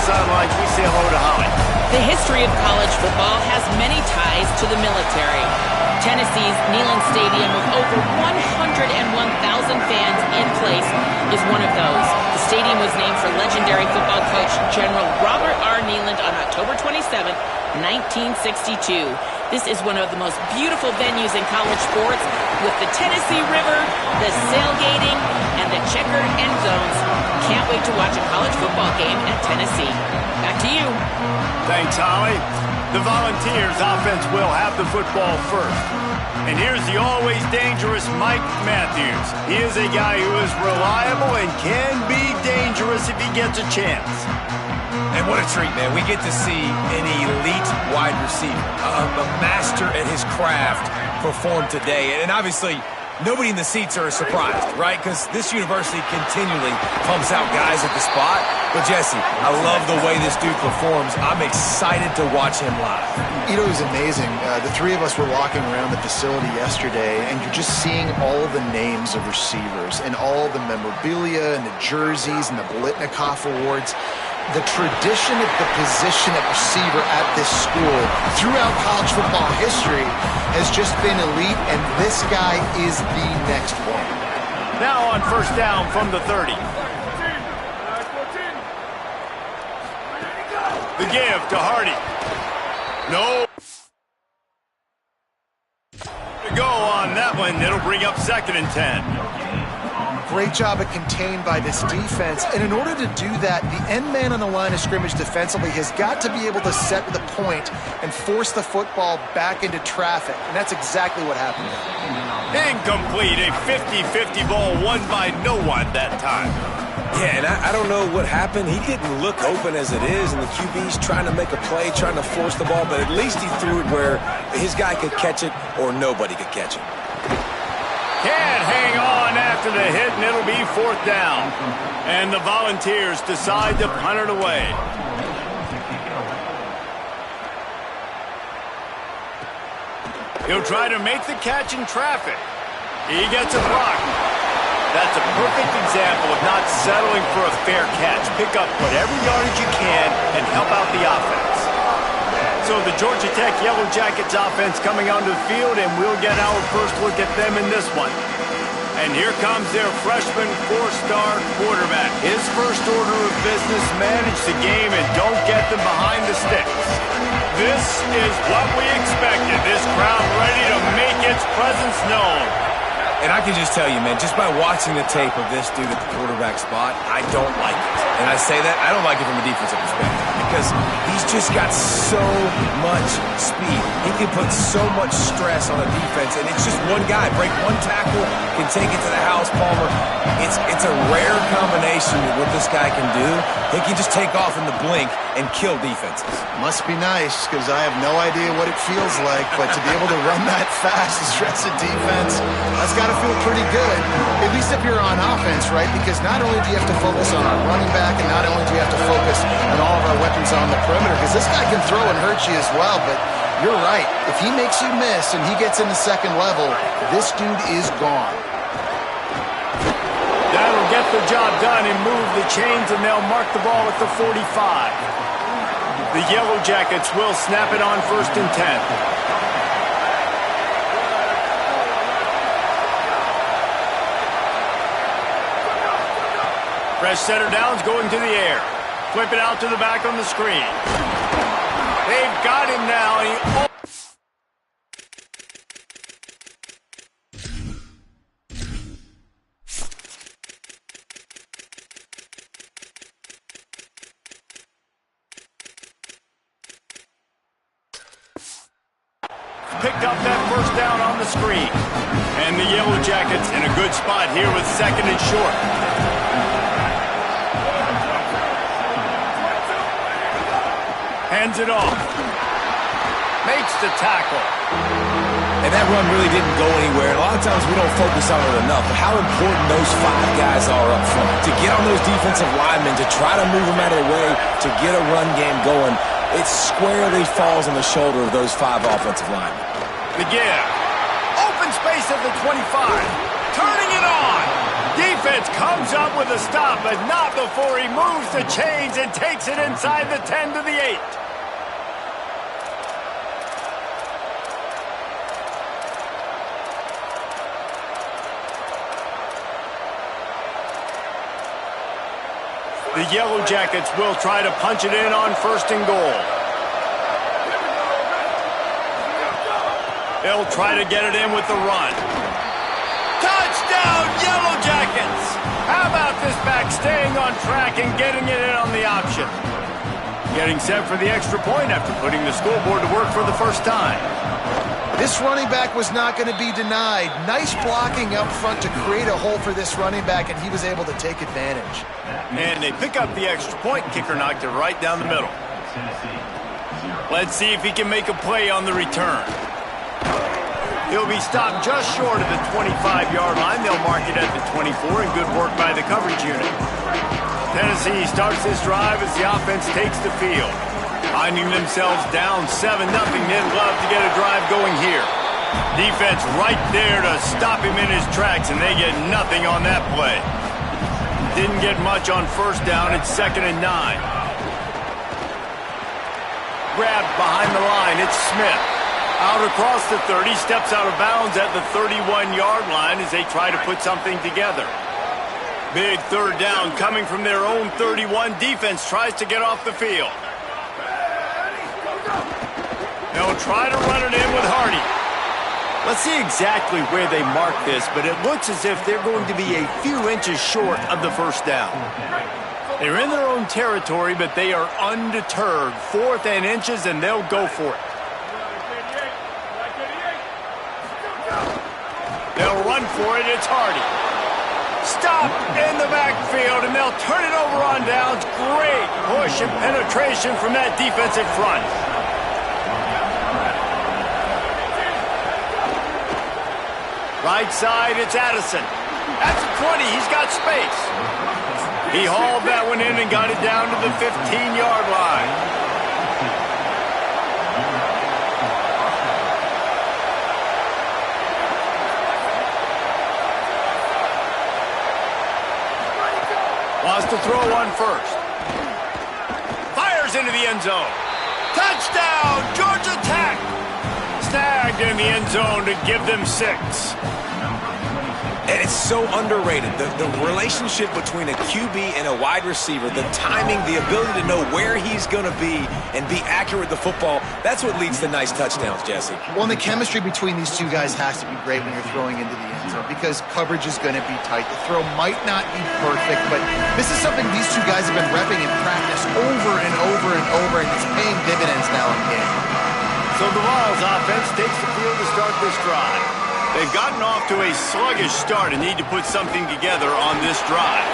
sidelines, we say hello to Holly. The history of college football has many ties to the military. Tennessee's Neyland Stadium with over 101,000 fans in place is one of those. The stadium was named for legendary football coach General Robert R. Neyland on October 27, 1962. This is one of the most beautiful venues in college sports with the Tennessee River, the sailgating, and the checkered end zones. Can't wait to watch a college football game at Tennessee. Back to you. Thanks, Holly. The Volunteers offense will have the football first. And here's the always dangerous Mike Matthews. He is a guy who is reliable and can be dangerous if he gets a chance. And what a treat, man. We get to see an elite wide receiver, a master at his craft perform today. And obviously, nobody in the seats are surprised, right? Because this university continually pumps out guys at the spot. But, Jesse, I love the way this dude performs. I'm excited to watch him live. You know, it was amazing. The three of us were walking around the facility yesterday, and you're just seeing all the names of receivers and all the memorabilia and the jerseys and the Biletnikoff awards. The tradition of the position at receiver at this school throughout college football history has just been elite, and this guy is the next one. Now on first down from the 30. The give to Hardy. No. To go on that one, it'll bring up 2nd and 10. Great job of contained by this defense. And in order to do that, the end man on the line of scrimmage defensively has got to be able to set the point and force the football back into traffic. And that's exactly what happened. Incomplete. A 50-50 ball won by no one that time. Yeah, and I don't know what happened. He didn't look open as it is, and the QB's trying to make a play, trying to force the ball, but at least he threw it where his guy could catch it or nobody could catch it. Can't hang on after the hit, and it'll be 4th down. And the Volunteers decide to punt it away. He'll try to make the catch in traffic. He gets a block. That's a perfect example of not settling for a fair catch. Pick up whatever yardage you can and help out the offense. So the Georgia Tech Yellow Jackets offense coming onto the field, and we'll get our first look at them in this one. And here comes their freshman 4-star quarterback. His first order of business, manage the game and don't get them behind the sticks. This is what we expected. This crowd ready to make its presence known. And I can just tell you, man, just by watching the tape of this dude at the quarterback spot, I don't like it. And I say that, I don't like it from a defensive perspective because he's just got so much speed. He can put so much stress on a defense, and it's just one guy. Break one tackle, can take it to the house, Palmer. It's a rare combination of what this guy can do. He can just take off in the blink and kill defenses. Must be nice, because I have no idea what it feels like, but to be able to run that fast and stress a defense, that's got to feel pretty good, at least if you're on offense, right? Because not only do you have to focus on our running back, and not only do you have to focus on all of our weapons on the perimeter, because this guy can throw and hurt you as well, but you're right. If he makes you miss and he gets in the second level, this dude is gone. That'll get the job done and move the chains, and they'll mark the ball at the 45. The Yellow Jackets will snap it on 1st and 10. Fresh center downs going to the air. Flip it out to the back on the screen. They've got him now. Picked up that first down on the screen. And the Yellow Jackets in a good spot here with 2nd and short. Hands it off. Makes the tackle. And that run really didn't go anywhere. A lot of times we don't focus on it enough, but how important those 5 guys are up front. To get on those defensive linemen, to try to move them out of the way, to get a run game going, it squarely falls on the shoulder of those 5 offensive linemen. The give. Open space at the 25. Turning it on. Defense defense comes up with a stop, but not before he moves the chains and takes it inside the 10 to the 8. The Yellow Jackets will try to punch it in on 1st and goal. They'll try to get it in with the run. Touchdown, Yellow Jackets! How about this back staying on track and getting it in on the option? Getting set for the extra point after putting the scoreboard to work for the first time. This running back was not going to be denied. Nice blocking up front to create a hole for this running back, and he was able to take advantage. And they pick up the extra point. Kicker knocked it right down the middle. Let's see if he can make a play on the return. He'll be stopped just short of the 25-yard line. They'll mark it at the 24, and good work by the coverage unit. Tennessee starts this drive as the offense takes the field. Finding themselves down 7-0, they'd love to get a drive going here. Defense right there to stop him in his tracks, and they get nothing on that play. Didn't get much on 1st down. It's 2nd and 9. Grabbed behind the line. It's Smith. Out across the 30, steps out of bounds at the 31-yard line as they try to put something together. Big 3rd down coming from their own 31. Defense tries to get off the field. They'll try to run it in with Hardy. Let's see exactly where they mark this, but it looks as if they're going to be a few inches short of the 1st down. They're in their own territory, but they are undeterred. 4th and inches, and they'll go for it. They'll run for it. It's Hardy. Stop in the backfield, and they'll turn it over on downs. Great push and penetration from that defensive front. Right side, it's Addison. At the 20, he's got space. He hauled that one in and got it down to the 15-yard line. Wants to throw on 1st. Fires into the end zone. Touchdown, Georgia Tech! Snagged in the end zone to give them 6. And it's so underrated. The relationship between a QB and a wide receiver, the timing, the ability to know where he's going to be and be accurate with the football, that's what leads to nice touchdowns, Jesse. Well, and the chemistry between these two guys has to be great when you're throwing into the end zone because coverage is going to be tight. The throw might not be perfect, but this is something these two guys have been repping in practice over and over and over, and it's paying dividends now in game. So the Vols offense takes the field to start this drive. They've gotten off to a sluggish start and need to put something together on this drive.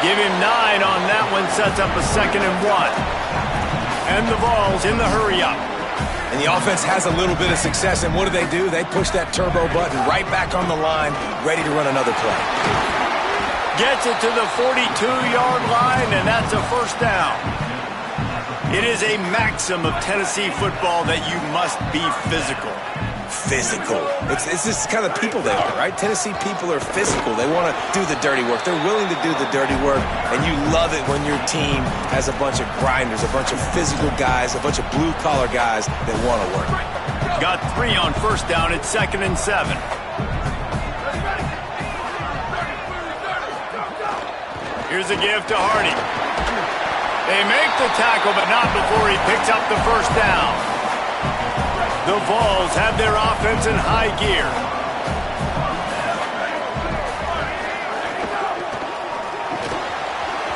Give him 9 on that one, sets up a 2nd and 1. And the Vols in the hurry-up. And the offense has a little bit of success, and what do? They push that turbo button right back on the line, ready to run another play. Gets it to the 42-yard line, and that's a 1st down. It is a maxim of Tennessee football that you must be physical. Physical. It's just kind of people they are, right? Tennessee people are physical. They want to do the dirty work. They're willing to do the dirty work, and you love it when your team has a bunch of grinders, a bunch of physical guys, a bunch of blue-collar guys that want to work. Got 3 on 1st down. It's 2nd and 7. Here's a give to Hardy. They make the tackle, but not before he picks up the 1st down. The Vols have their offense in high gear.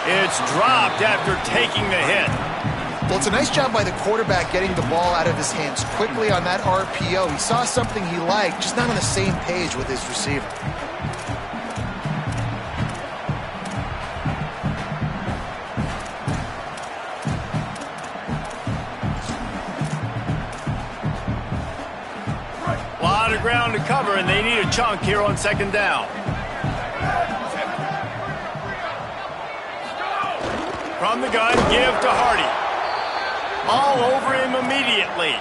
It's dropped after taking the hit. Well, it's a nice job by the quarterback getting the ball out of his hands quickly on that RPO. He saw something he liked, just not on the same page with his receiver. Ground to cover, and they need a chunk here on 2nd down. From the gun, give to Hardy. All over him immediately.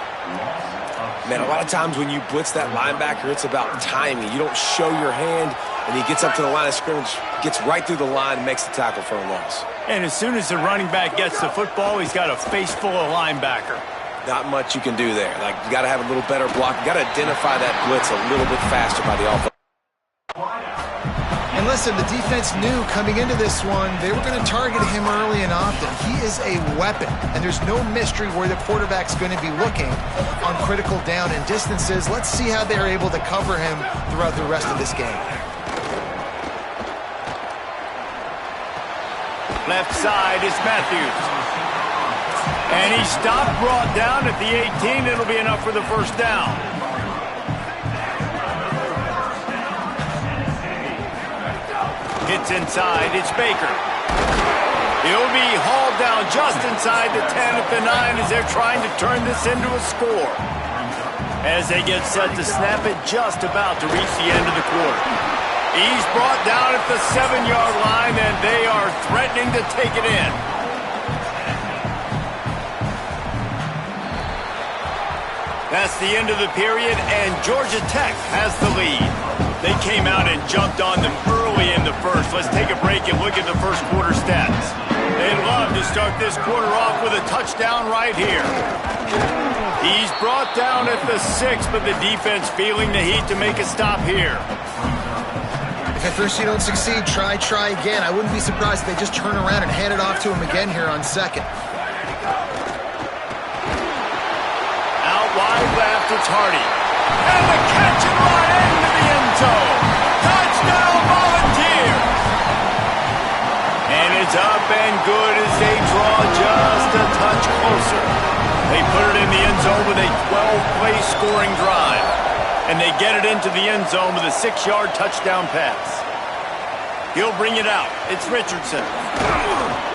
Man, a lot of times when you blitz that linebacker, it's about timing. You don't show your hand, and he gets up to the line of scrimmage, gets right through the line, and makes the tackle for a loss. And as soon as the running back gets the football, he's got a face full of linebacker. Not much you can do there. Like, you got to have a little better block. You got to identify that blitz a little bit faster by the offense. And listen, the defense knew coming into this one, they were going to target him early and often. He is a weapon, and there's no mystery where the quarterback's going to be looking on critical down and distances. Let's see how they're able to cover him throughout the rest of this game. Left side is Matthews. And he stopped, brought down at the 18. It'll be enough for the first down. Gets inside, it's Baker. He'll be hauled down just inside the 10 at the 9 as they're trying to turn this into a score. As they get set to snap it, just about to reach the end of the quarter. He's brought down at the 7-yard line, and they are threatening to take it in. That's the end of the period, and Georgia Tech has the lead. They came out and jumped on them early in the first. Let's take a break and look at the first quarter stats. They'd love to start this quarter off with a touchdown right here. He's brought down at the 6, but the defense feeling the heat to make a stop here. If at first you don't succeed, try again. I wouldn't be surprised if they just turn around and hand it off to him again here on second. Wide left, it's Hardy. And the catch and run into the end zone. Touchdown, Volunteer. And it's up and good as they draw just a touch closer. They put it in the end zone with a 12-play scoring drive. And they get it into the end zone with a 6-yard touchdown pass. He'll bring it out. It's Richardson.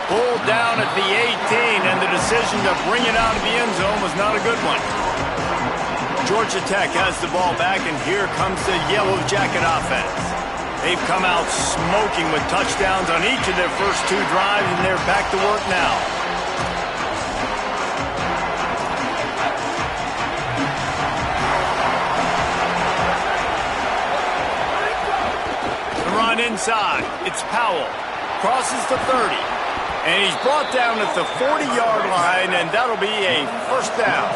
Pulled down at the 18, and the decision to bring it out of the end zone was not a good one. Georgia Tech has the ball back, and here comes the Yellow Jacket offense. They've come out smoking with touchdowns on each of their first 2 drives, and they're back to work now. The run inside. It's Powell. Crosses the 30. And he's brought down at the 40-yard line, and that'll be a first down.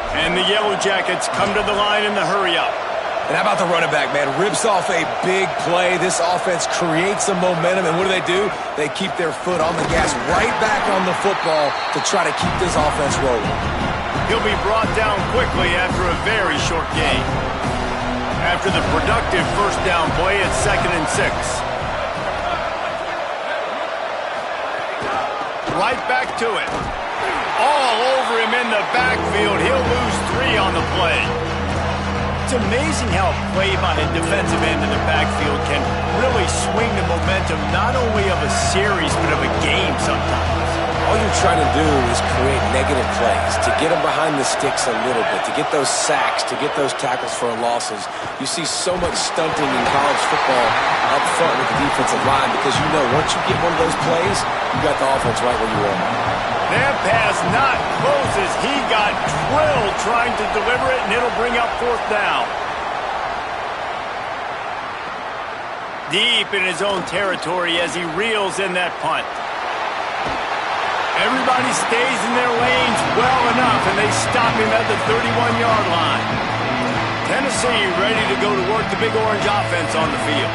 And the Yellow Jackets come to the line in the hurry-up. And how about the running back, man? Rips off a big play. This offense creates some momentum, and what do? They keep their foot on the gas right back on the football to try to keep this offense rolling. He'll be brought down quickly after a very short gain. After the productive first down play, it's 2nd and 6. Right back to it. All over him in the backfield. He'll lose 3 on the play. It's amazing how a play by a defensive end in the backfield can really swing the momentum not only of a series but of a game sometimes. All you're trying to do is create negative plays, to get them behind the sticks a little bit, to get those sacks, to get those tackles for losses. You see so much stunting in college football up front with the defensive line because you know once you get one of those plays, you got the offense right where you want. That pass not close as he got drilled trying to deliver it, and it'll bring up 4th down. Deep in his own territory as he reels in that punt. Everybody stays in their lanes well enough, and they stop him at the 31-yard line. Tennessee ready to go to work the Big Orange offense on the field.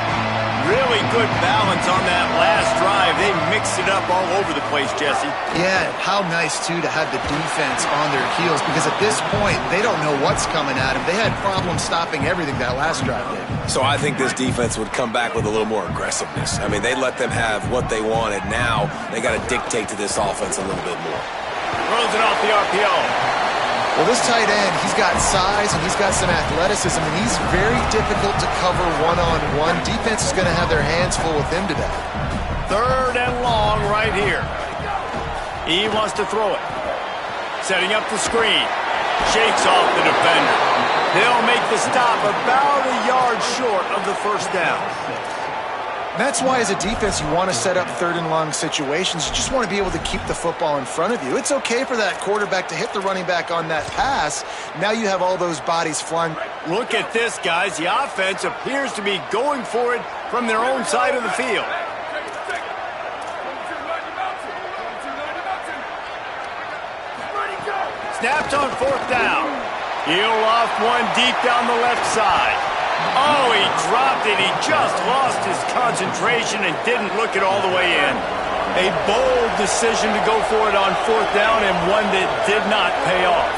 Really good balance on that last drive. They mixed it up all over the place, Jesse. Yeah, how nice, too, to have the defense on their heels because at this point, they don't know what's coming at them. They had problems stopping everything that last drive did. So I think this defense would come back with a little more aggressiveness. I mean, they let them have what they wanted. Now they got to dictate to this offense a little bit more. Throws it off the RPO. Well, this tight end, he's got size and he's got some athleticism, and he's very difficult to cover one-on-one. Defense is going to have their hands full with him today. 3rd and long right here. He wants to throw it. Setting up the screen. Shakes off the defender. They'll make the stop about a yard short of the first down. That's why as a defense you want to set up third and long situations. You just want to be able to keep the football in front of you. It's okay for that quarterback to hit the running back on that pass. Now you have all those bodies flying. Look at this, guys. The offense appears to be going for it from their own side of the field. Snapped on fourth down. He'll off one deep down the left side. Oh, he dropped it. He just lost his concentration and didn't look it all the way in. A bold decision to go for it on fourth down and one that did not pay off.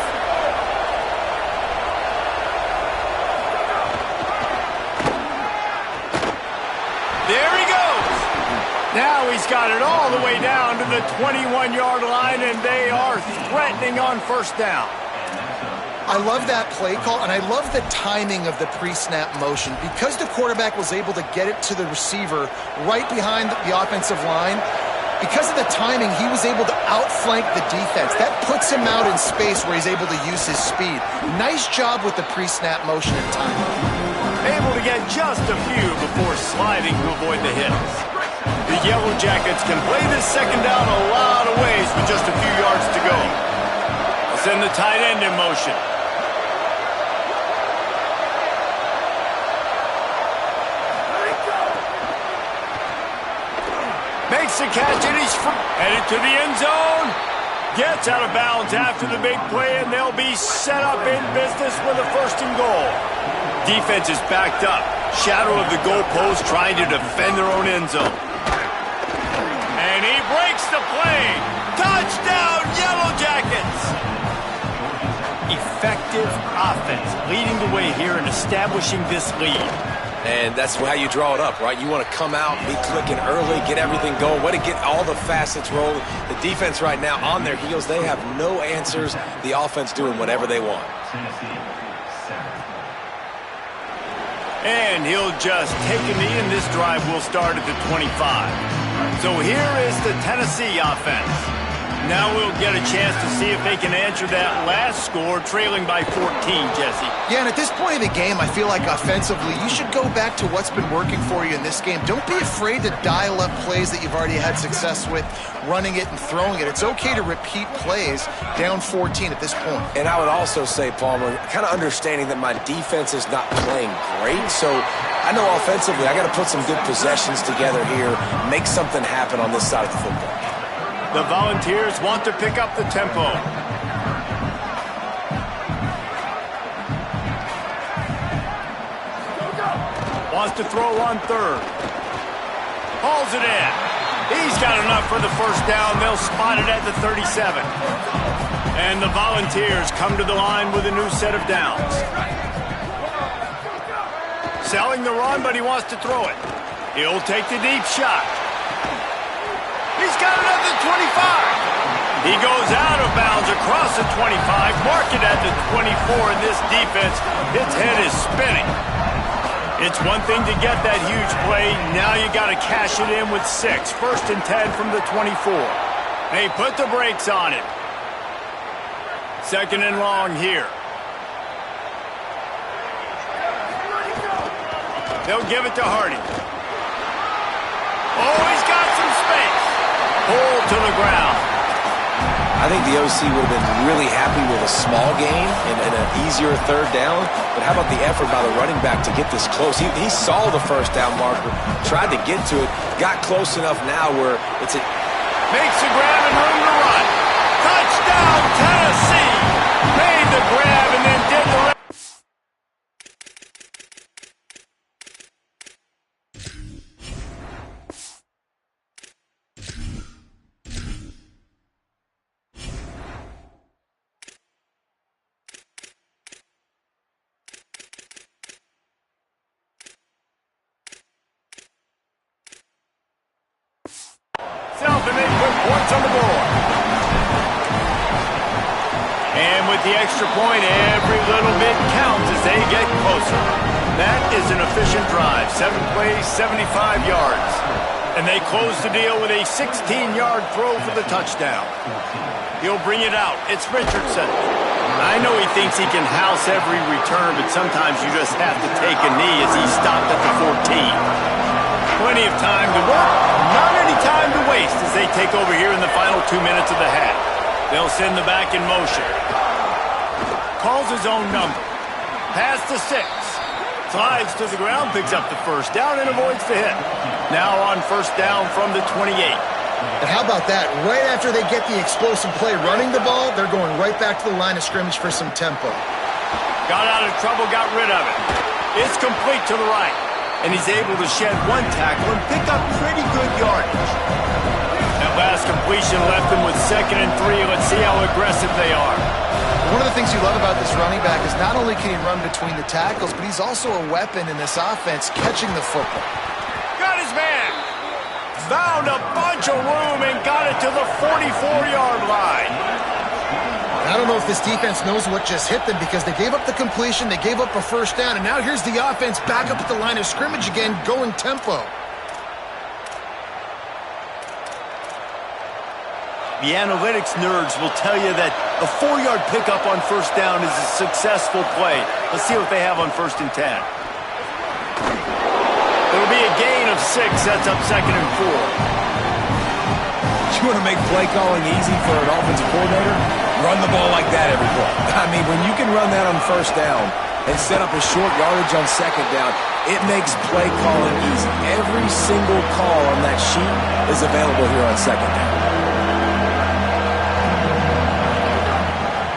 There he goes. Now he's got it all the way down to the 21-yard line, and they are threatening on first down. I love that play call, and I love the timing of the pre-snap motion. Because the quarterback was able to get it to the receiver right behind the offensive line, because of the timing, he was able to outflank the defense. That puts him out in space where he's able to use his speed. Nice job with the pre-snap motion and timing. Able to get just a few before sliding to avoid the hits. The Yellow Jackets can play this second down a lot of ways with just a few yards to go. They'll send the tight end in motion. Makes the catch and he's headed to the end zone. Gets out of bounds after the big play, and they'll be set up in business with a first and goal. Defense is backed up. Shadow of the goalpost trying to defend their own end zone. And he breaks the play. Touchdown, Yellow Jackets! Effective offense leading the way here and establishing this lead. And that's how you draw it up, right? You want to come out, be clicking early, get everything going, way to get all the facets rolling. The defense right now on their heels, they have no answers. The offense doing whatever they want. And he'll just take a knee, and this drive will start at the 25. So here is the Tennessee offense. Now we'll get a chance to see if they can answer that last score, trailing by 14, Jesse. Yeah, and at this point of the game, I feel like offensively, you should go back to what's been working for you in this game. Don't be afraid to dial up plays that you've already had success with, running it and throwing it. It's okay to repeat plays down 14 at this point. And I would also say, Palmer, kind of understanding that my defense is not playing great, so I know offensively I got to put some good possessions together here, make something happen on this side of the football. The Volunteers want to pick up the tempo. Wants to throw on third. Hauls it in. He's got enough for the first down. They'll spot it at the 37. And the Volunteers come to the line with a new set of downs. Selling the run, but he wants to throw it. He'll take the deep shot. He's got it at the 25. He goes out of bounds across the 25, mark it at the 24, and this defense, its head is spinning. It's one thing to get that huge play. Now you got to cash it in with 6. First and 10 from the 24. They put the brakes on it. Second and long here. They'll give it to Hardy. Oh, he's got some space. Pulled to the ground. I think the OC would have been really happy with a small gain and an easier third down. But how about the effort by the running back to get this close? He saw the first down marker, tried to get to it, got close enough now where it's a... Makes the grab and room to run. Touchdown, Tennessee! Made the grab and then did the rest. And they put points on the board. And with the extra point, every little bit counts as they get closer. That is an efficient drive. 7 plays, 75 yards. And they close the deal with a 16-yard throw for the touchdown. He'll bring it out. It's Richardson. I know he thinks he can house every return, but sometimes you just have to take a knee as he stopped at the 14. Plenty of time to work, not any time to waste as they take over here in the final 2 minutes of the half. They'll send the back in motion. Calls his own number. Pass to 6. Slides to the ground, picks up the first down, and avoids the hit. Now on first down from the 28. And how about that? Right after they get the explosive play running the ball, they're going right back to the line of scrimmage for some tempo. Got out of trouble, got rid of it. It's complete to the right. And he's able to shed one tackle and pick up pretty good yardage. That last completion left them with 2nd and 3. Let's see how aggressive they are. One of the things you love about this running back is not only can he run between the tackles, but he's also a weapon in this offense catching the football. Got his man. Found a bunch of room and got it to the 44-yard line. I don't know if this defense knows what just hit them because they gave up the completion, they gave up a first down, and now here's the offense back up at the line of scrimmage again, going tempo. The analytics nerds will tell you that a 4-yard pickup on first down is a successful play. Let's see what they have on 1st and 10. It'll be a gain of 6. That's up 2nd and 4. You want to make play calling easy for an offensive coordinator? Run the ball like that every play. I mean, when you can run that on first down and set up a short yardage on 2nd down, it makes play calling easy. Every single call on that sheet is available here on 2nd down.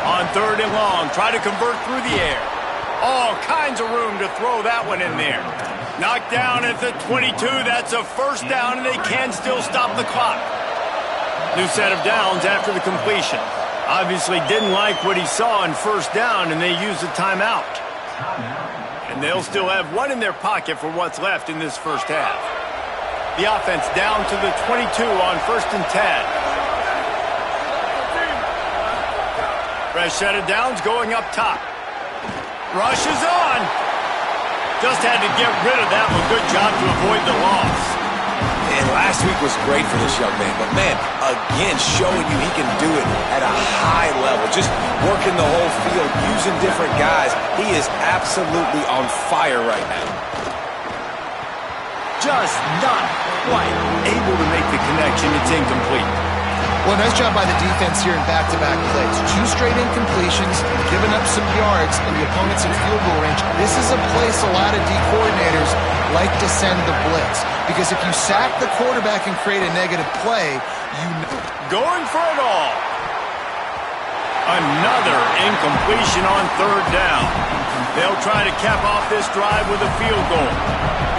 On 3rd and long, try to convert through the air. All kinds of room to throw that one in there. Knocked down at the 22. That's a first down, and they can still stop the clock. New set of downs after the completion. Obviously didn't like what he saw on first down, and they used a timeout. And they'll still have one in their pocket for what's left in this first half. The offense down to the 22 on 1st and 10. Fresh set of downs going up top. Rush is on. Just had to get rid of that one. Good job to avoid the loss. And last week was great for this young man. But, man, again, showing you he can do it at a high level. Just working the whole field, using different guys. He is absolutely on fire right now. Just not quite able to make the connection. It's incomplete. Well, nice job by the defense here in back-to-back plays. 2 straight incompletions, giving up some yards, and the opponent's in field goal range. This is a place a lot of D coordinators like to send the blitz. Because if you sack the quarterback and create a negative play, you know. Going for it all. Another incompletion on 3rd down. They'll try to cap off this drive with a field goal.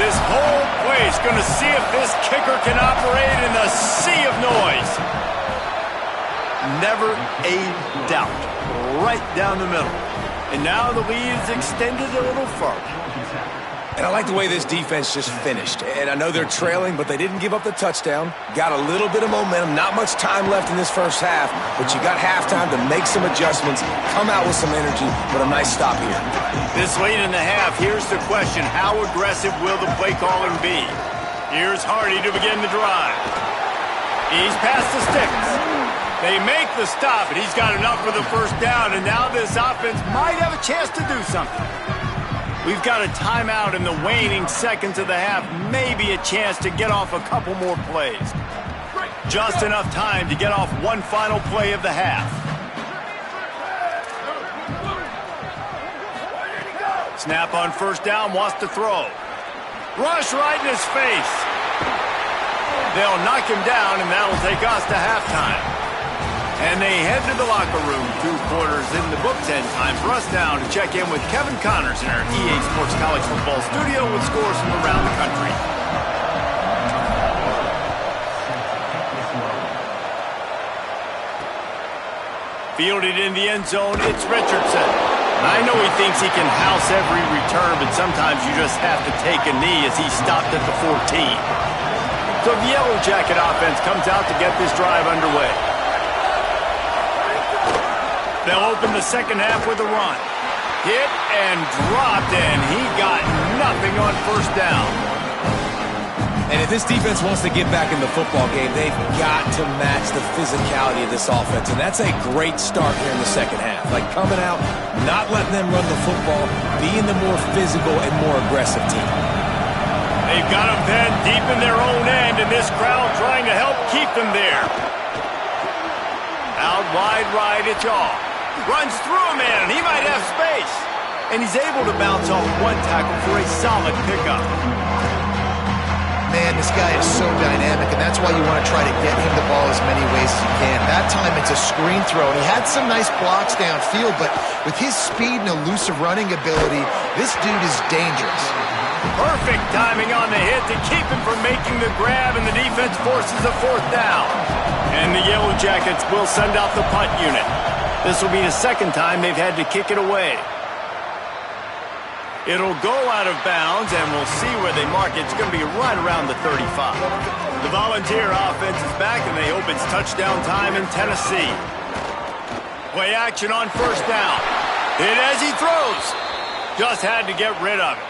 This whole place going to see if this kicker can operate in the sea of noise. Never a doubt. Right down the middle. And now the lead is extended a little further. And I like the way this defense just finished. And I know they're trailing, but they didn't give up the touchdown. Got a little bit of momentum. Not much time left in this first half, but you got halftime to make some adjustments, come out with some energy, but a nice stop here. This late in the half, here's the question. How aggressive will the play calling be? Here's Hardy to begin the drive. He's past the sticks. They make the stop, and he's got enough for the first down, and now this offense might have a chance to do something. We've got a timeout in the waning seconds of the half, maybe a chance to get off a couple more plays. Just enough time to get off one final play of the half. Snap on first down, wants to throw. Rush right in his face. They'll knock him down, and that'll take us to halftime. And they head to the locker room. 2 quarters in the books, and time for us now to check in with Kevin Connors in our EA Sports College Football studio with scores from around the country. Fielded in the end zone, it's Richardson. I know he thinks he can house every return, but sometimes you just have to take a knee as he stopped at the 14. So the Yellow Jacket offense comes out to get this drive underway. They'll open the second half with a run. Hit and dropped, and he got nothing on first down. And if this defense wants to get back in the football game, they've got to match the physicality of this offense. And that's a great start here in the second half. Like coming out, not letting them run the football, being the more physical and more aggressive team. They've got them pinned deep in their own end, and this crowd trying to help keep them there. Out wide right, it's off. Runs through a man, and he might have space. And he's able to bounce off one tackle for a solid pickup. Man, this guy is so dynamic, and that's why you want to try to get him the ball as many ways as you can. That time, it's a screen throw, and he had some nice blocks downfield, but with his speed and elusive running ability, this dude is dangerous. Perfect timing on the hit to keep him from making the grab, and the defense forces a fourth down. And the Yellow Jackets will send out the punt unit. This will be the second time they've had to kick it away. It'll go out of bounds, and we'll see where they mark it. It's going to be right around the 35. The Volunteer offense is back, and they hope it's touchdown time in Tennessee. Play action on first down. Hit as he throws. Just had to get rid of it.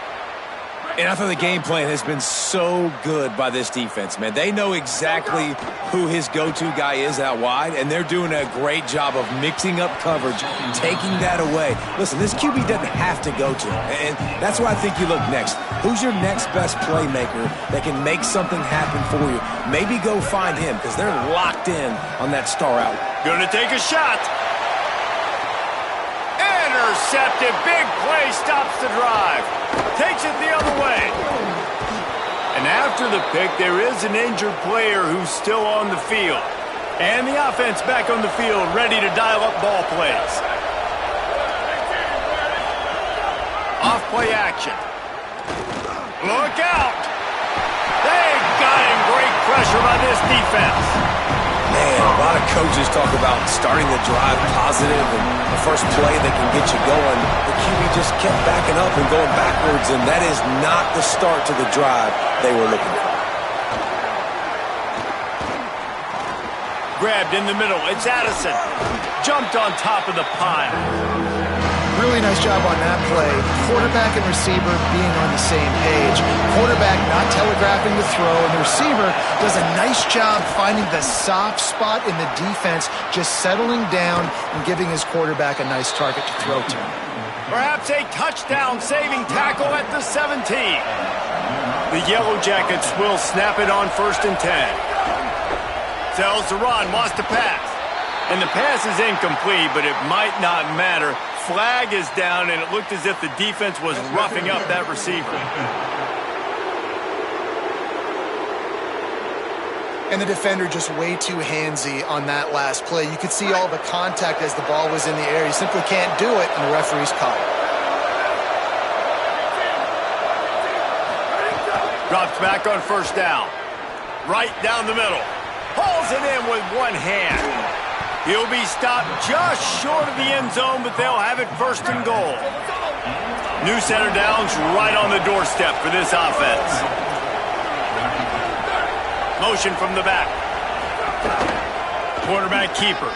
And I thought the game plan has been so good by this defense, man. They know exactly who his go-to guy is out wide, and they're doing a great job of mixing up coverage, taking that away. Listen, this QB doesn't have to go to him, and that's why I think you look next. Who's your next best playmaker that can make something happen for you? Maybe go find him, because they're locked in on that star out. Gonna take a shot. Intercepted. Big play stops the drive. Takes it the other way. And after the pick, there is an injured player who's still on the field. And the offense back on the field, ready to dial up ball plays. Off play action. Look out. They got him. Great pressure by this defense. Man, a lot of coaches talk about starting the drive positive and the first play that can get you going. The QB just kept backing up and going backwards, and that is not the start to the drive they were looking for. Grabbed in the middle. It's Addison. Jumped on top of the pile. Really nice job on that play. Quarterback and receiver being on the same page. Quarterback not telegraphing the throw, and the receiver does a nice job finding the soft spot in the defense, just settling down and giving his quarterback a nice target to throw to. Perhaps a touchdown-saving tackle at the 17. The Yellow Jackets will snap it on 1st and 10. Tells to run, wants to pass. And the pass is incomplete, but it might not matter. Flag is down, and it looked as if the defense was roughing up that receiver. And the defender just way too handsy on that last play. You could see all the contact as the ball was in the air. You simply can't do it, and the referee's caught it. Drops back on 1st down. Right down the middle. Pulls it in with one hand. He'll be stopped just short of the end zone, but they'll have it 1st and goal. New center downs right on the doorstep for this offense. Motion from the back. Quarterback keeper.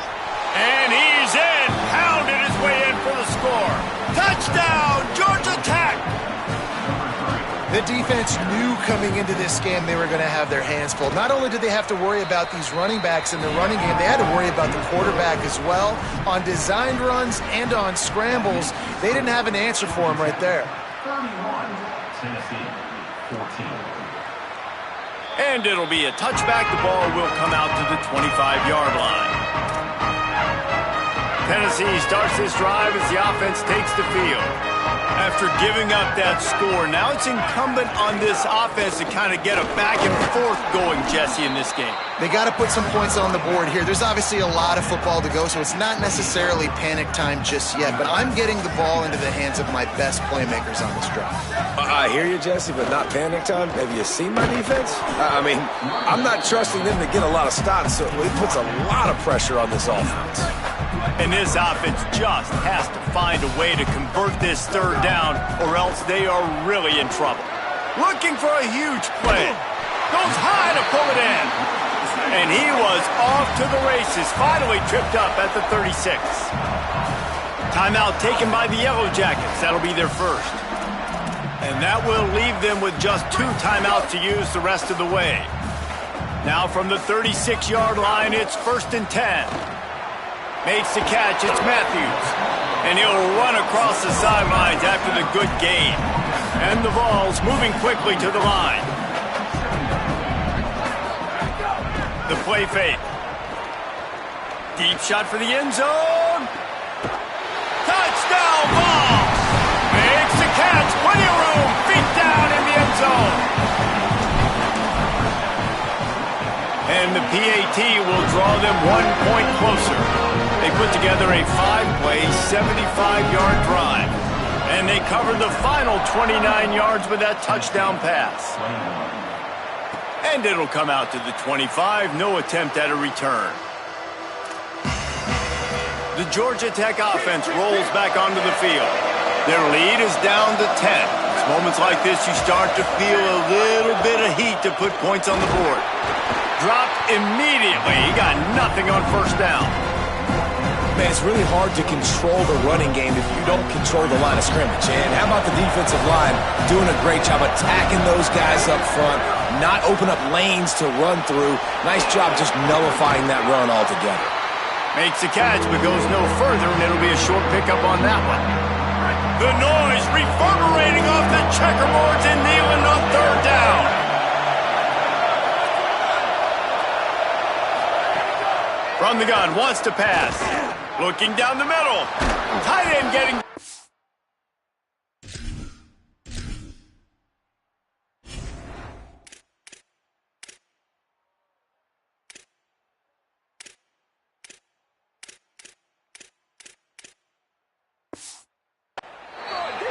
And he's in. Pounded his way in for the score. Touchdown, Georgia Tech! The defense knew coming into this game they were going to have their hands full. Not only did they have to worry about these running backs in the running game, they had to worry about the quarterback as well. On designed runs and on scrambles, they didn't have an answer for him right there. 31, Tennessee, 14. And it'll be a touchback. The ball will come out to the 25-yard line. Tennessee starts this drive as the offense takes the field. After giving up that score, now it's incumbent on this offense to kind of get a back and forth going, Jesse, in this game. They got to put some points on the board here. There's obviously a lot of football to go, so it's not necessarily panic time just yet, but I'm getting the ball into the hands of my best playmakers on this drive. I hear you, Jesse, but not panic time. Have you seen my defense? I mean, I'm not trusting them to get a lot of stops, so it puts a lot of pressure on this offense. And this offense just has to find a way to convert this 3rd down, or else they are really in trouble. Looking for a huge play. Goes high to pull it in. And he was off to the races, finally tripped up at the 36. Timeout taken by the Yellow Jackets. That'll be their first. And that will leave them with just 2 timeouts to use the rest of the way. Now from the 36-yard line, it's 1st and 10. Makes the catch, it's Matthews. And he'll run across the sidelines after the good gain. And the ball's moving quickly to the line. The play fake. Deep shot for the end zone. Touchdown ball. Makes the catch. Plenty of room. Feet down in the end zone. And the PAT will draw them 1 point closer. They put together a 5-play, 75-yard drive. And they covered the final 29 yards with that touchdown pass. And it'll come out to the 25. No attempt at a return. The Georgia Tech offense rolls back onto the field. Their lead is down to 10. It's moments like this you start to feel a little bit of heat to put points on the board. Dropped immediately. He got nothing on first down. Man, it's really hard to control the running game if you don't control the line of scrimmage. And how about the defensive line doing a great job attacking those guys up front, not open up lanes to run through. Nice job just nullifying that run altogether. Makes the catch but goes no further, and it'll be a short pickup on that one. The noise reverberating off the checkerboards and Neyland on third down. From the gun, wants to pass. Looking down the middle. Tight end getting...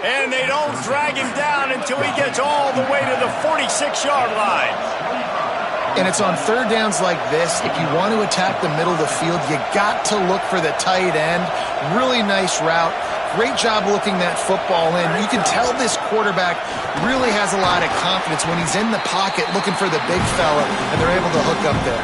And they don't drag him down until he gets all the way to the 46-yard line. And it's on third downs like this, if you want to attack the middle of the field, you got to look for the tight end. Really nice route. Great job looking that football in. You can tell this quarterback really has a lot of confidence when he's in the pocket looking for the big fella, and they're able to hook up there.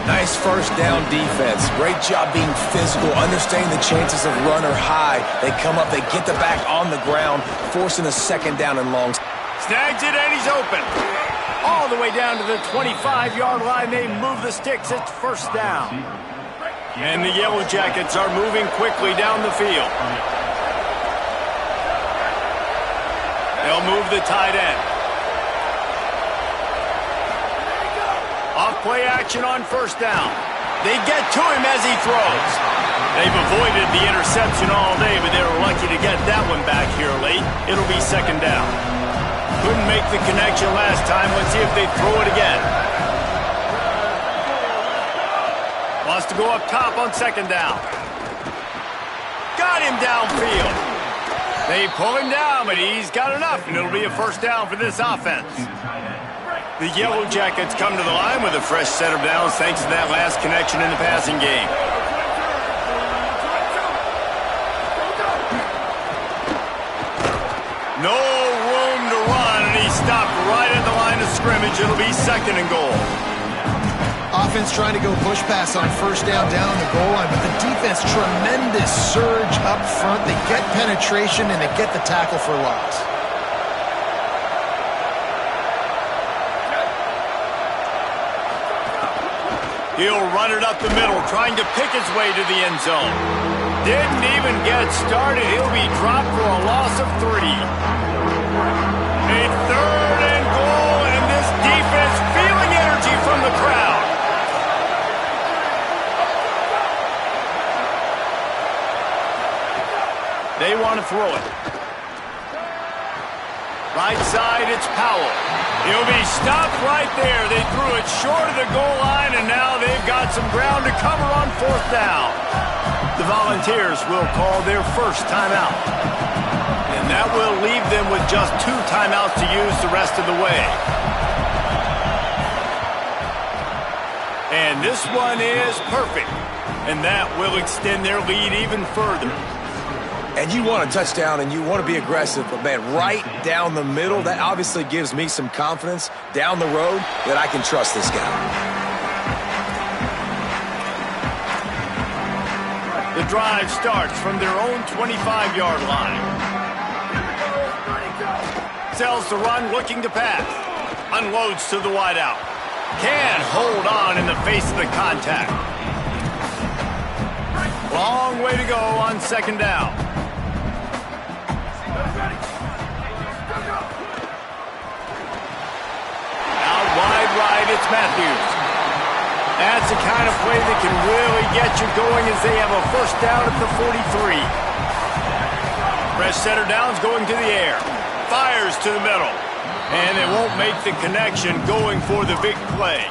Nice first down defense. Great job being physical, understanding the chances of run are high. They come up, they get the back on the ground, forcing a second down and long. Snags it, and he's open. All the way down to the 25-yard line. They move the sticks. It's first down. And the Yellow Jackets are moving quickly down the field. They'll move the tight end. Off-play action on first down. They get to him as he throws. They've avoided the interception all day, but they were lucky to get that one back here late. It'll be second down. Couldn't make the connection last time. Let's see if they throw it again. Wants to go up top on second down. Got him downfield. They pull him down, but he's got enough, and it'll be a first down for this offense. The Yellow Jackets come to the line with a fresh set of downs thanks to that last connection in the passing game. No room to run, and he stopped right at the line of scrimmage. It'll be second and goal. Offense trying to go push pass on first down the goal line, but the defense, tremendous surge up front. They get penetration, and they get the tackle for loss. He'll run it up the middle, trying to pick his way to the end zone. Didn't even get started. He'll be dropped for a loss of 3. A third and goal, and this defense feeling energy from the crowd. They want to throw it. Right side, it's Powell. He'll be stopped right there. They threw it short of the goal line, and now they've got some ground to cover on fourth down. The Volunteers will call their first timeout. And that will leave them with just 2 timeouts to use the rest of the way. And this one is perfect. And that will extend their lead even further. And you want a touchdown and you want to be aggressive, but man, right down the middle, that obviously gives me some confidence down the road that I can trust this guy. The drive starts from their own 25-yard line. Sells the run, looking to pass. Unloads to the wideout. Can't hold on in the face of the contact. Long way to go on second down. Out wide right, it's Matthews. That's the kind of play that can really get you going as they have a first down at the 43. Fresh center down's going to the air. Fires to the middle. And it won't make the connection going for the big play.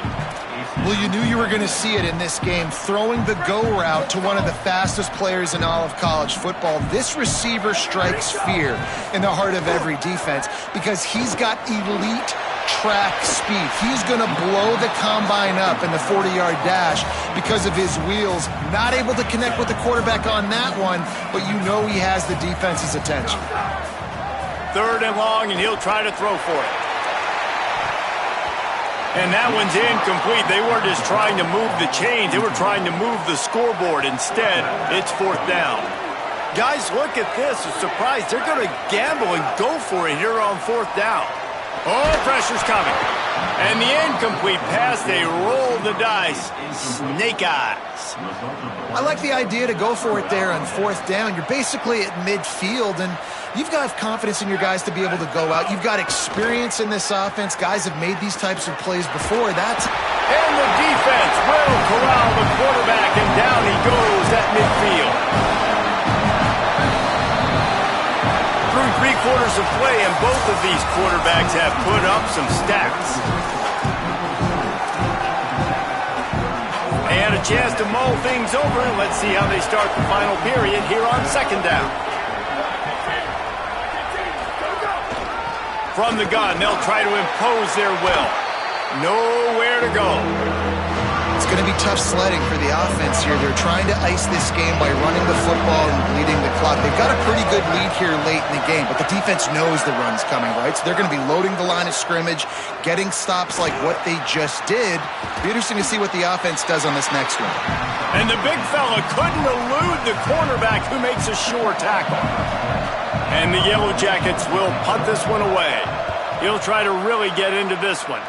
Well, you knew you were going to see it in this game, throwing the go route to one of the fastest players in all of college football. This receiver strikes fear in the heart of every defense because he's got elite track speed. He's going to blow the combine up in the 40-yard dash because of his wheels. Not able to connect with the quarterback on that one, but you know he has the defense's attention. 3rd and long, and he'll try to throw for it. And that one's incomplete. They weren't just trying to move the chains. They were trying to move the scoreboard. Instead, it's 4th down. Guys, look at this. A surprise. They're going to gamble and go for it here on 4th down. Oh, pressure's coming. And the incomplete pass, they roll the dice. Snake eyes. I like the idea to go for it there on 4th down. You're basically at midfield, and you've got confidence in your guys to be able to go out. You've got experience in this offense. Guys have made these types of plays before. And the defense will corral the quarterback, and down he goes at midfield. Through 3/4 of play, and both of these quarterbacks have put up some stats. And a chance to mull things over. Let's see how they start the final period here on 2nd down. From the gun, they'll try to impose their will. Nowhere to go. It's going to be tough sledding for the offense here. They're trying to ice this game by running the football and bleeding the clock. They've got a pretty good lead here late in the game, but the defense knows the run's coming, right? So they're going to be loading the line of scrimmage, getting stops like what they just did. Be interesting to see what the offense does on this next one. And the big fella couldn't elude the cornerback who makes a sure tackle. And the Yellow Jackets will punt this one away. He'll try to really get into this one.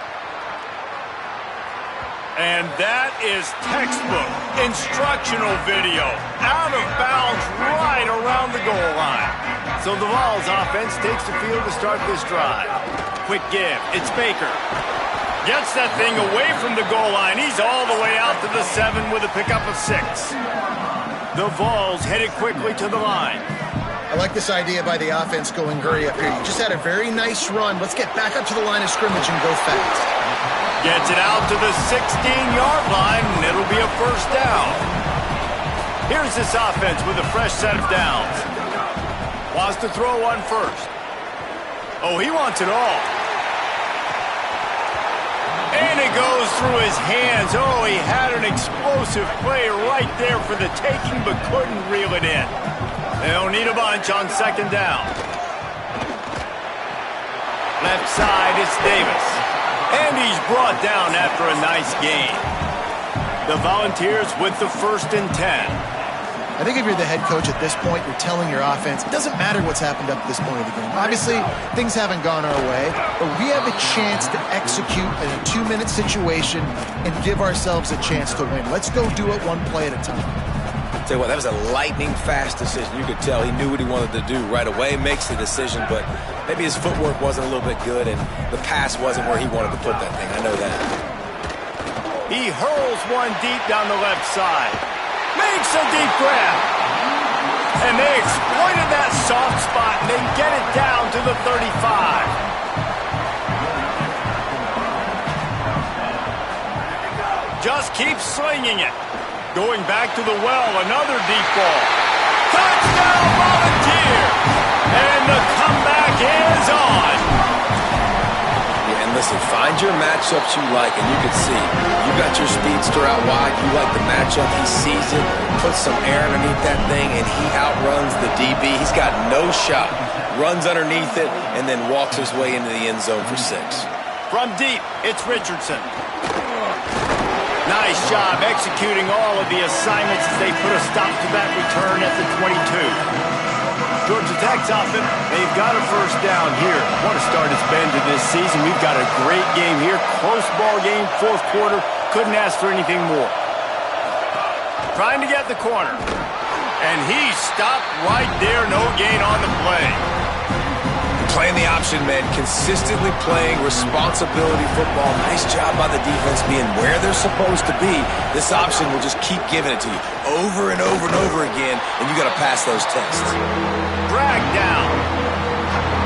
And that is textbook instructional video. Out of bounds right around the goal line. So the Vols offense takes the field to start this drive. Quick give. It's Baker. Gets that thing away from the goal line. He's all the way out to the 7 with a pickup of 6. The Vols headed quickly to the line. I like this idea by the offense going hurry up here. You just had a very nice run. Let's get back up to the line of scrimmage and go fast. Gets it out to the 16-yard line, and it'll be a first down. Here's this offense with a fresh set of downs. Wants to throw one first. Oh, he wants it all. And it goes through his hands. Oh, he had an explosive play right there for the taking, but couldn't reel it in. They'll need a bunch on 2nd down. Left side, it's Davis. And he's brought down after a nice gain. The Volunteers with the 1st and 10. I think if you're the head coach at this point, you're telling your offense, it doesn't matter what's happened up to this point of the game. Obviously, things haven't gone our way, but we have a chance to execute in a 2-minute situation and give ourselves a chance to win. Let's go do it one play at a time. Tell you what, that was a lightning-fast decision. You could tell he knew what he wanted to do right away, makes the decision, but maybe his footwork wasn't a little bit good, and the pass wasn't where he wanted to put that thing. I know that. He hurls one deep down the left side. Makes a deep grab. And they exploited that soft spot, and they get it down to the 35. Just keep slinging it. Going back to the well, another deep ball. Touchdown, Volunteer! And the comeback is on. Yeah, and listen, find your matchups you like, and you can see. You got your speedster out wide. You like the matchup. He sees it, puts some air underneath that thing, and he outruns the DB. He's got no shot. Runs underneath it, and then walks his way into the end zone for 6. From deep, it's Richardson. Nice job executing all of the assignments as they put a stop to that return at the 22. Georgia Tech's offense, they've got a first down here. What a start it's been to this season. We've got a great game here. Close ball game, 4th quarter. Couldn't ask for anything more. Trying to get the corner. And he stopped right there. No gain on the play. Playing the option, man. Consistently playing responsibility football. Nice job by the defense being where they're supposed to be. This option will just keep giving it to you over and over and over again, and you got to pass those tests. Drag down.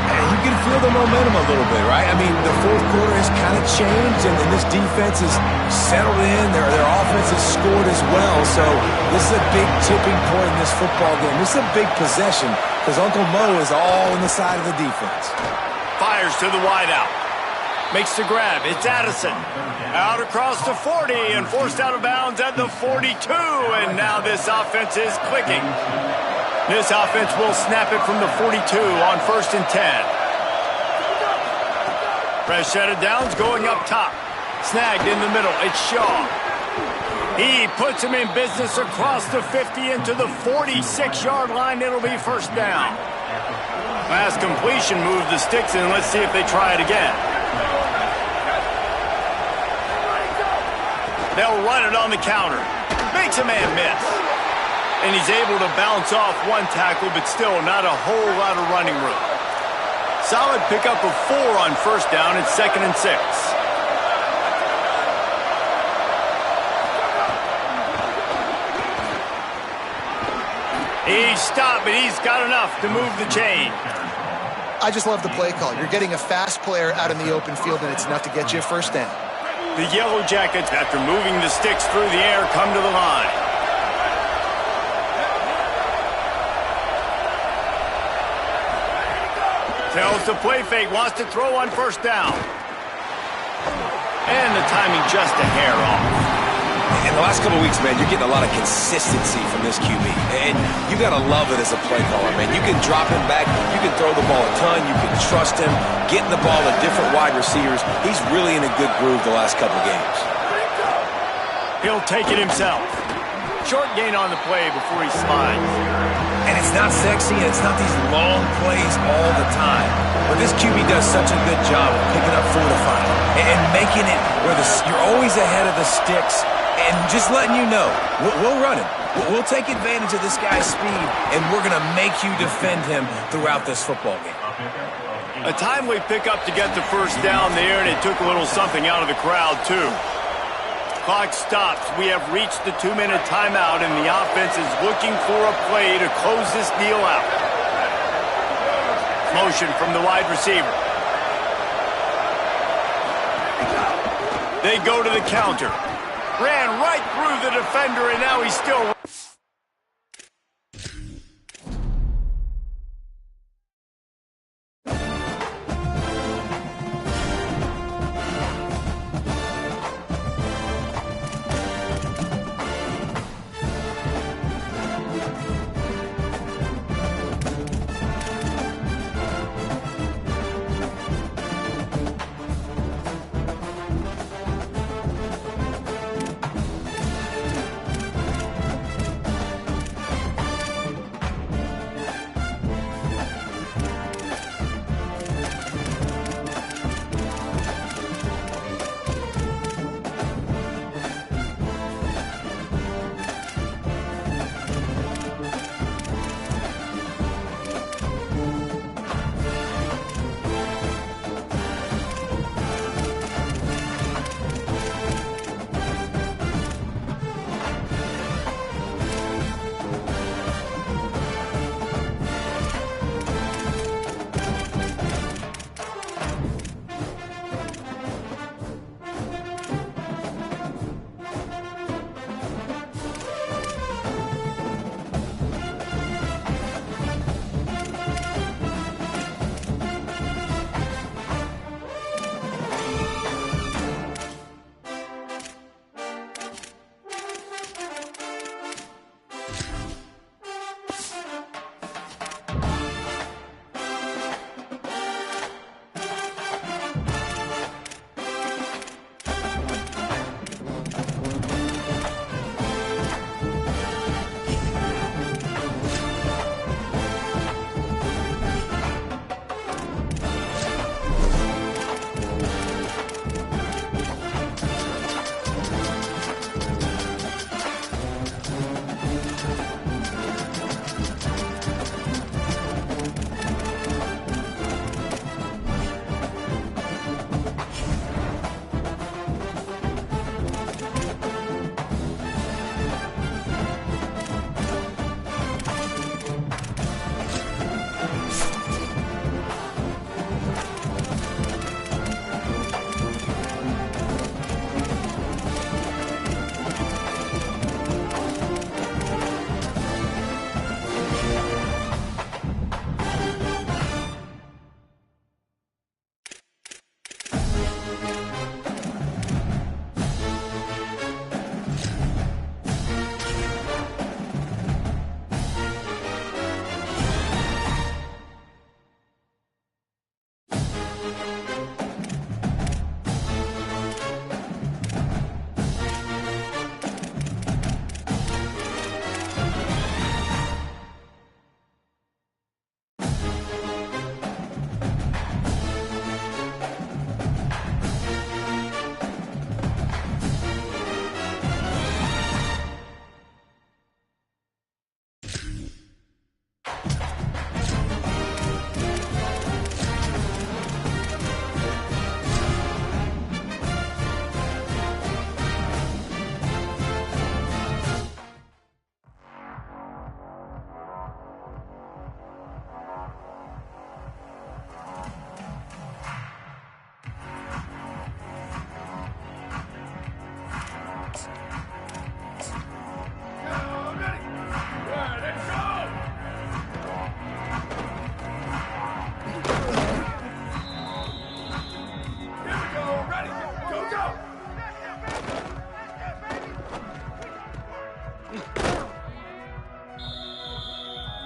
And you can feel the momentum a little bit, right? I mean, the fourth quarter has kind of changed, and this defense is settled in. Their offense has scored as well, so this is a big tipping point in this football game. This is a big possession because Uncle Mo is all on the side of the defense. Fires to the wideout. Makes the grab. It's Addison. Out across the 40 and forced out of bounds at the 42. And now this offense is clicking. This offense will snap it from the 42 on 1st and 10. Fresh set of downs going up top. Snagged in the middle. It's Shaw. He puts him in business across the 50 into the 46-yard line. It'll be 1st down. Last completion moved the sticks in. Let's see if they try it again. They'll run it on the counter. Makes a man miss. And he's able to bounce off one tackle, but still not a whole lot of running room. Solid pickup of 4 on 1st down. It's 2nd and 6. He's stopped, but he's got enough to move the chain. I just love the play call. You're getting a fast player out in the open field, and it's enough to get you a 1st down. The Yellow Jackets, after moving the sticks through the air, come to the line. Tells the play fake, wants to throw on 1st down. And the timing just a hair off. In the last couple of weeks, man, you're getting a lot of consistency from this QB. And you got to love it as a play caller, man. You can drop him back. You can throw the ball a ton. You can trust him. Getting the ball to different wide receivers. He's really in a good groove the last couple of games. He'll take it himself. Short gain on the play before he slides. And it's not sexy, and it's not these long plays all the time. But this QB does such a good job of picking up 4 to 5 and making it where you're always ahead of the sticks and just letting you know, we'll run him. We'll take advantage of this guy's speed, and we're going to make you defend him throughout this football game. A timely pickup to get the 1st down there, and it took a little something out of the crowd, too. Clock stops. We have reached the 2-minute timeout, and the offense is looking for a play to close this deal out. Motion from the wide receiver. They go to the counter. Ran right through the defender, and now he's still...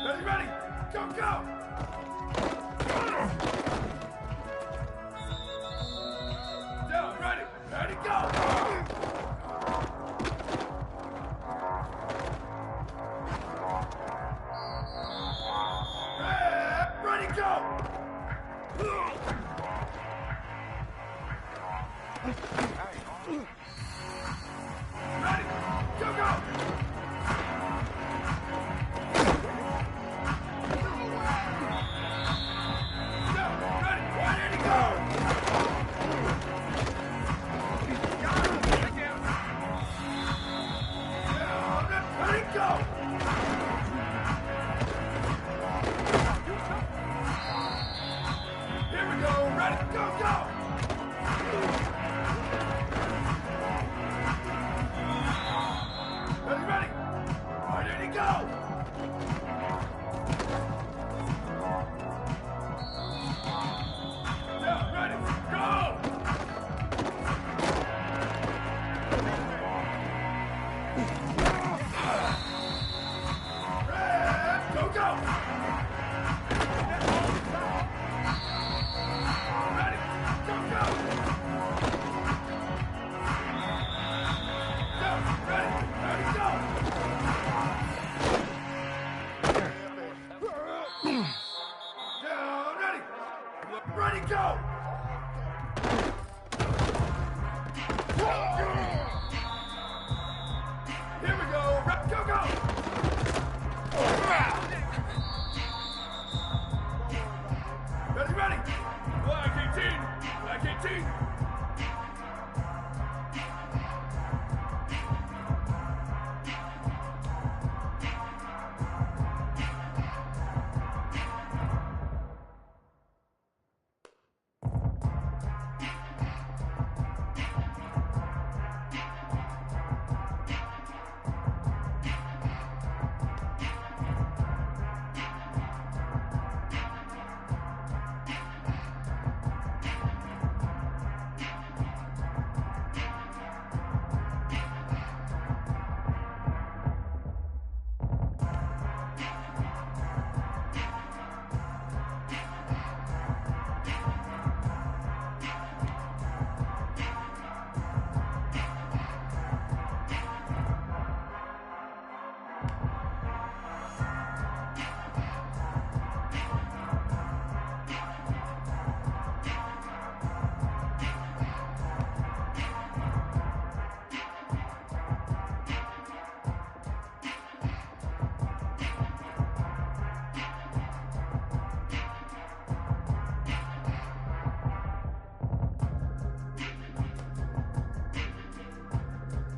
Ready, ready! Go, go! Down, ready! Ready, go! Ready, go! Ready, go, go! Ready, go! Here we go! Go, go! Ready, ready! Black 18! Black 18!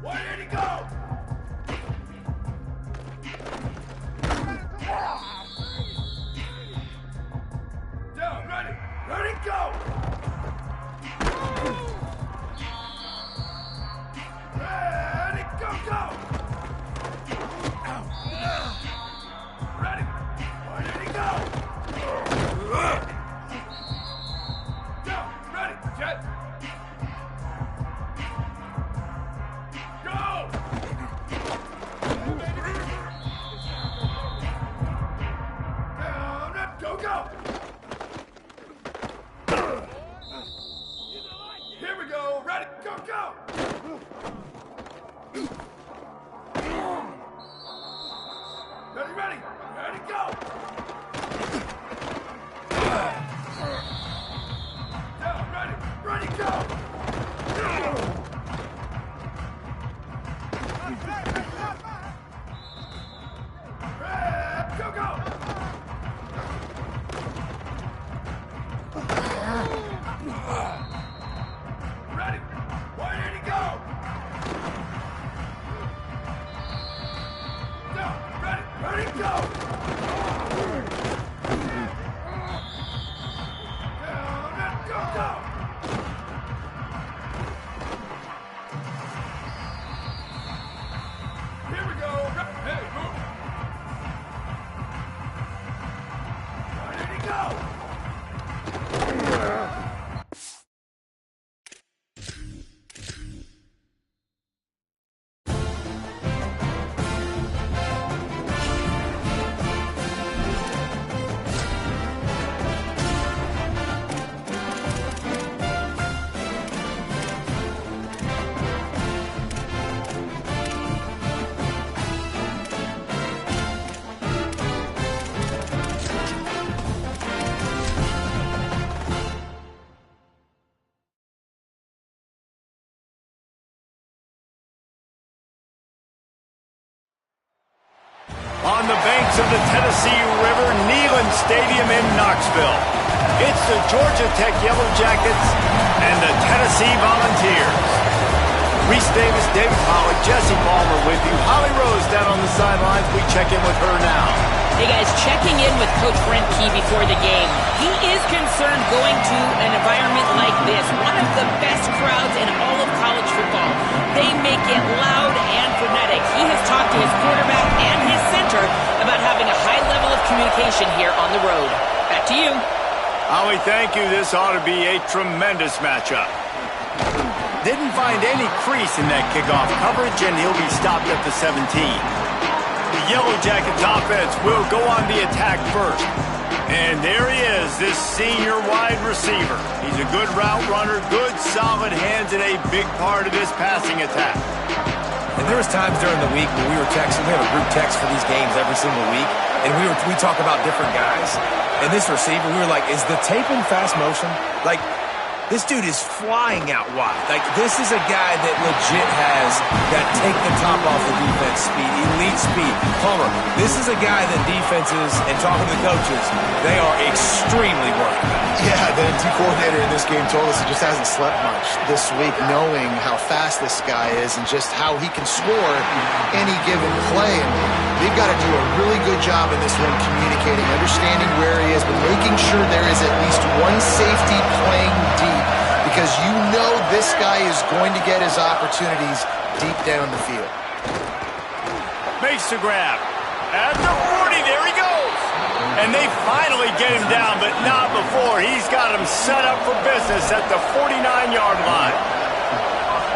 Where did he go? Down, ready, ready, go! Ready, go, go! Ready, where did he go? Down, ready, Jet! Go, go! Here we go! Ready? Go, go! Ready, ready! Ready, go! Down, ready! Ready, go! Go, go! Ready? Where did he go? Down, ready, ready, go! Down and go, go! Here we go! Hey, move! Where did he go? On the banks of the Tennessee River, Neyland Stadium in Knoxville. It's the Georgia Tech Yellow Jackets and the Tennessee Volunteers. Reese Davis, David Pollack, Jesse Palmer with you. Holly Rose down on the sidelines. We check in with her now. Hey guys, checking in with Coach Rentke before the game. He is concerned going to an environment like this. One of the best crowds in all of college football. They make it loud and frenetic. He has talked to his quarterback and his center about having a high level of communication here on the road. Back to you. Holly, thank you. This ought to be a tremendous matchup. Didn't find any crease in that kickoff coverage, and he'll be stopped at the 17. The Yellow Jackets offense will go on the attack first. And there he is, this senior wide receiver. He's a good route runner, good solid hands, and a big part of this passing attack. And there was times during the week when we were texting. We have a group text for these games every single week. And we talk about different guys. And this receiver, we were like, is the tape in fast motion? Like, this dude is flying out wide. Like, this is a guy that legit has that take the top off the defense speed, elite speed. Palmer, this is a guy that defenses, and talking to the coaches, they are extremely worried about. Yeah, the D coordinator in this game told us he just hasn't slept much this week, knowing how fast this guy is and just how he can score any given play. And they've got to do a really good job in this one communicating, understanding where he is, but making sure there is at least one safety playing deep, because you know this guy is going to get his opportunities deep down the field. Makes the grab. At the 40, there he goes. And they finally get him down, but not before. He's got him set up for business at the 49-yard line.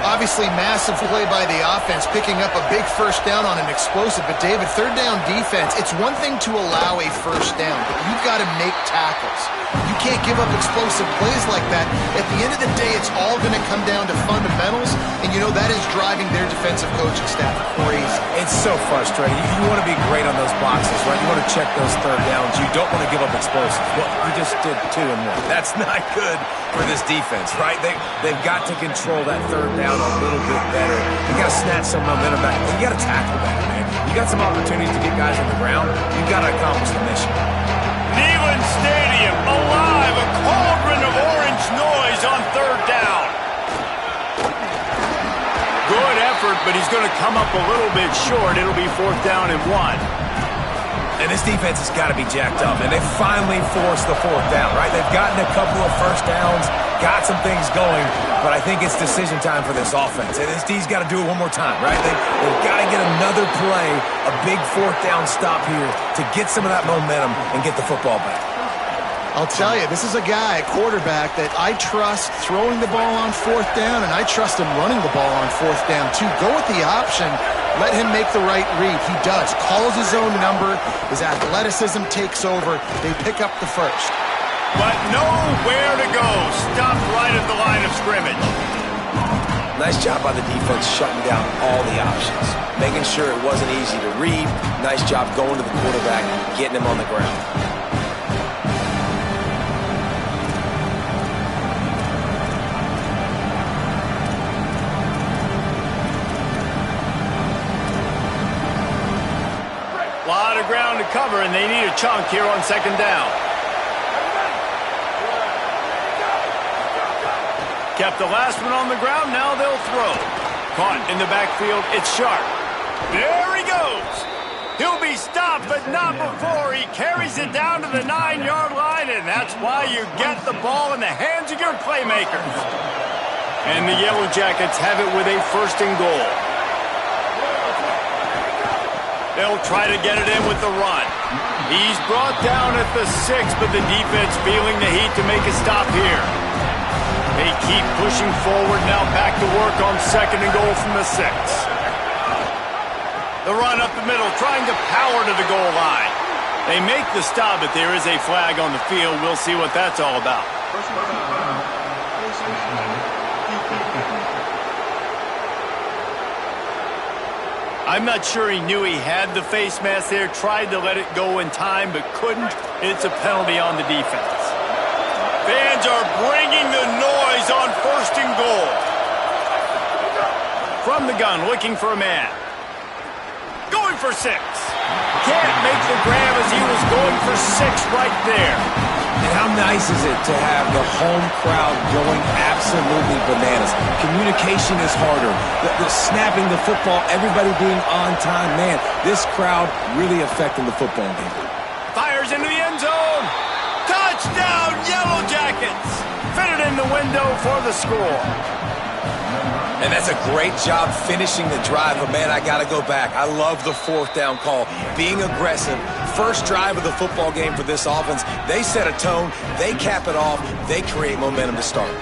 Obviously, massive play by the offense, picking up a big first down on an explosive. But, David, third down defense, it's one thing to allow a first down, but you've got to make tackles. You can't give up explosive plays like that. At the end of the day, it's all going to come down to fundamentals, and you know that is driving their defensive coaching staff crazy. It's so frustrating. You want to be great on those boxes, right? You want to check those third downs. You don't want to give up explosives. Well, you just did 2 and 1. That's not good for this defense, right? They've got to control that third down a little bit better. You got to snatch some momentum back. You got to tackle better, man. You got some opportunities to get guys on the ground. You've got to accomplish the mission. Neyland Stadium alive, a cauldron of orange noise on third down. Good effort, but he's going to come up a little bit short. It'll be 4th down and 1. And this defense has got to be jacked up, and they finally forced the 4th down, right? They've gotten a couple of first downs, got some things going, but I think it's decision time for this offense. And this D's got to do it one more time, right? They've got to get another play, a big 4th down stop here to get some of that momentum and get the football back. I'll tell you, this is a guy, a quarterback, that I trust throwing the ball on 4th down, and I trust him running the ball on 4th down, too. Go with the option. Let him make the right read. He does. Calls his own number. His athleticism takes over. They pick up the first. But nowhere to go. Stopped right at the line of scrimmage. Nice job by the defense shutting down all the options, making sure it wasn't easy to read. Nice job going to the quarterback, getting him on the ground. A lot of ground to cover, and they need a chunk here on 2nd down. Kept the last one on the ground, now they'll throw. Caught in the backfield, it's Sharp. There he goes. He'll be stopped, but not before. He carries it down to the 9-yard line, and that's why you get the ball in the hands of your playmakers. And the Yellow Jackets have it with a 1st and goal. They'll try to get it in with the run. He's brought down at the 6, but the defense feeling the heat to make a stop here. They keep pushing forward, now back to work on 2nd and goal from the 6. The run up the middle, trying to power to the goal line. They make the stop, but there is a flag on the field. We'll see what that's all about. I'm not sure he knew he had the face mask there, tried to let it go in time, but couldn't. It's a penalty on the defense. Fans are bringing the noise on 1st and goal. From the gun, looking for a man. Going going for 6. Can't make the grab as he was going for 6 right there. And how nice is it to have the home crowd going absolutely bananas? Communication is harder. The snapping the football, everybody being on time. Man, this crowd really affecting the football game. Fires into the end zone. Touchdown, Yellow Jackets. Fitted in the window for the score. And that's a great job finishing the drive. But, man, I got to go back. I love the 4th down call. Being aggressive. First drive of the football game for this offense. They set a tone. They cap it off. They create momentum to start.